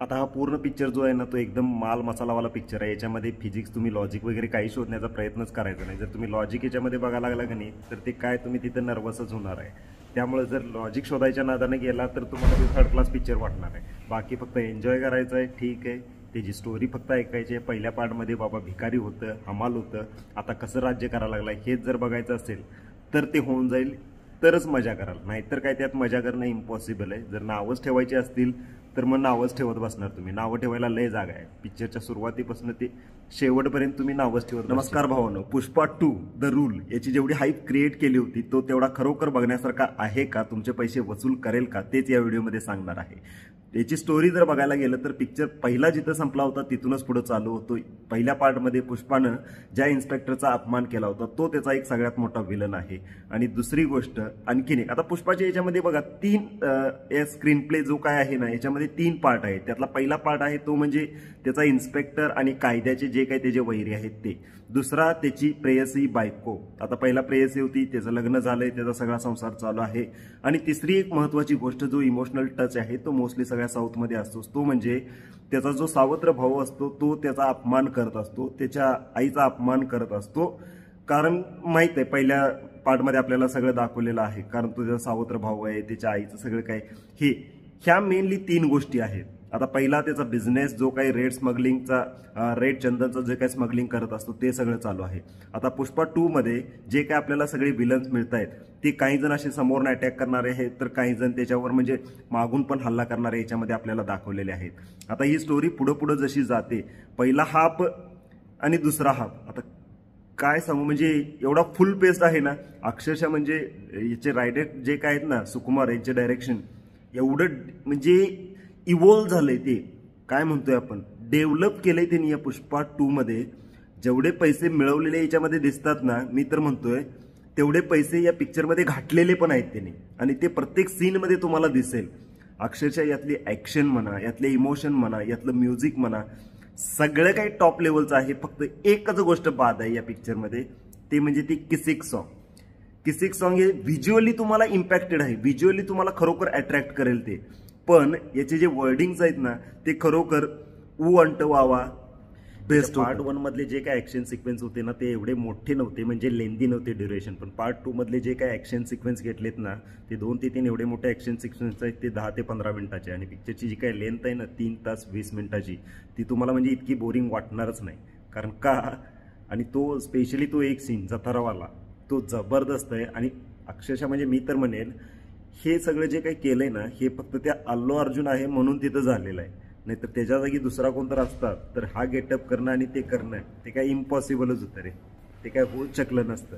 आता हा पूर्ण पिक्चर जो आहे ना तो एकदम माल मसालावाला पिक्चर आहे। याच्यामध्ये फिजिक्स तुम्ही लॉजिक वगैरे काही शोधण्याचा प्रयत्नच करायचा नाही। जर तुम्ही लॉजिक याच्यामध्ये बघायला लागला की नाही तर ते काय तुम्ही तिथे नर्वसच होणार आहे। त्यामुळे जर लॉजिक शोधायच्या नादाने गेला तर तुम्हाला ते थर्ड क्लास पिक्चर वाटणार आहे। बाकी फक्त एन्जॉय करायचं आहे, ठीक आहे। त्याची स्टोरी फक्त ऐकायची आहे। पहिल्या पार्टमध्ये बाबा भिकारी होतं, हमाल होतं, आता कसं राज्य करायला लागला हेच जर बघायचं असेल तर ते होऊन जाईल, तरच मजा कराल। नाहीतर काय त्यात मजा करणं इम्पॉसिबल आहे। जर नावच ठेवायची असतील तर मग नावच ठेवत बसणार तुम्ही। नावं ठेवायला लय जागा आहे। पिक्चरच्या सुरुवातीपासून ते शेवटपर्यंत तुम्ही नावच ठेवत। नमस्कार भावांनो, पुष्पा 2 द रूल याची जेवढी हाईप क्रिएट केली होती तो तेवढा खरोखर बघण्यासारखा आहे का, तुमचे पैसे वसूल करेल का, तेच या व्हिडिओमध्ये सांगणार आहे। याची स्टोरी जर बघायला गेलं तर पिक्चर पहिला जिथं संपला होता तिथूनच पुढे चालू होतो। पहिल्या पार्टमध्ये पुष्पानं ज्या इन्स्पेक्टरचा अपमान केला होता तो त्याचा एक सगळ्यात मोठा विलन आहे। आणि दुसरी गोष्ट आणखीन एक, आता पुष्पाच्या याच्यामध्ये बघा तीन स्क्रीन प्ले जो काय आहे ना याच्यामध्ये 3 पार्ट आहेत। त्यातला पहिला पार्ट आहे तो म्हणजे त्याचा इन्स्पेक्टर आणि कायद्याचे जे काही त्याचे वैरी आहेत ते। दुसरा त्याची प्रेयसी बायको, आता पहिला प्रेयसी होती, त्याचं लग्न झालंय, त्याचा सगळा संसार चालू आहे। आणि तिसरी एक महत्वाची गोष्ट जो इमोशनल टच आहे तो मोस्टली सगळ्या साऊथमध्ये असतो, तो म्हणजे त्याचा जो सावत्र भाऊ असतो तो त्याचा अपमान करत असतो, त्याच्या आईचा अपमान करत असतो। कारण माहित आहे पहिल्या पार्टमध्ये आपल्याला सगळं दाखवलेलं आहे, कारण तो त्याचा सावत्र भाऊ आहे, त्याच्या आईचं सगळं काय हे ह्या मेनली 3 गोष्टी आहेत। आता पहिला त्याचा बिझनेस जो काही रेड स्मगलिंगचा, रेड चंदनचं जे काही स्मगलिंग करत असतो ते सगळं चालू आहे। आता पुष्पा 2 मध्ये जे काही आपल्याला सगळे विलन्स मिळत आहेत ते काही जण असे समोरनं अटॅक करणारे आहेत, तर काही जण त्याच्यावर म्हणजे मागून पण हल्ला करणारे याच्यामध्ये आपल्याला दाखवलेले आहेत। आता ही स्टोरी पुढे पुढे जशी जाते, पहिला हाफ आणि दुसरा हाफ, आता काय सांगू, म्हणजे एवढा फुल पेस्ट आहे ना अक्षरशः, म्हणजे याचे रायडर जे काय आहेत ना सुकुमार यांचे डायरेक्शन एवढं म्हणजे इव्हॉल्व झालंय, ते काय म्हणतोय आपण डेव्हलप केलंय त्यांनी या पुष्पा 2 मध्ये। जेवढे पैसे मिळवलेले याच्यामध्ये दिसतात ना, मी तर म्हणतोय तेवढे पैसे या पिक्चरमध्ये घातलेले पण आहेत त्यांनी, आणि ते प्रत्येक सीनमध्ये तुम्हाला दिसेल। अक्षरशः यातली ऍक्शन म्हणा, यातले इमोशन म्हणा, यातलं म्युझिक म्हणा, सगळं काही टॉप लेवलचं आहे। फक्त एकच गोष्ट बाद आहे या पिक्चरमध्ये, ते म्हणजे ती किसिक सॉन्ग। किसिक सॉन्ग हे व्हिज्युअली तुम्हाला इम्पॅक्टेड आहे, व्हिज्युअली तुम्हाला खरोखर अट्रॅक्ट करेल ते, पण याचे जे वर्डिंग्स आहेत ना ते खरोखर ऊ अंट वावा बेस्ट। पार्ट 1 मधले जे काही ऍक्शन सिक्वेन्स होते ना ते एवढे मोठे नव्हते, म्हणजे लेंदी नव्हते ड्युरेशन, पण पार्ट 2 मधले जे काही ऍक्शन सिक्वेन्स घेतलेत ना ते 2 ते 3 एवढे मोठे ऍक्शन सिक्वेन्स आहेत, ते 10 ते 15 मिनिटाचे। आणि पिक्चरची जी काही लेंथ आहे ना 3 तास 20 मिनिटाची, ती तुम्हाला म्हणजे इतकी बोरिंग वाटणारच नाही। कारण का, आणि तो स्पेशली तो एक सीन जतारावाला तो जबरदस्त आहे। आणि अक्षरशः म्हणजे मी तर म्हणेल हे सगळं जे काही केलंय ना हे फक्त त्या अल्लू अर्जुन आहे म्हणून तिथं झालेलं आहे, नाहीतर त्याच्या जागी दुसरा कोणतर असतात तर हा गेटअप करणं आणि ते करणं ते काय इम्पॉसिबलच होतं रे, ते काय होऊच शकलं नसतं।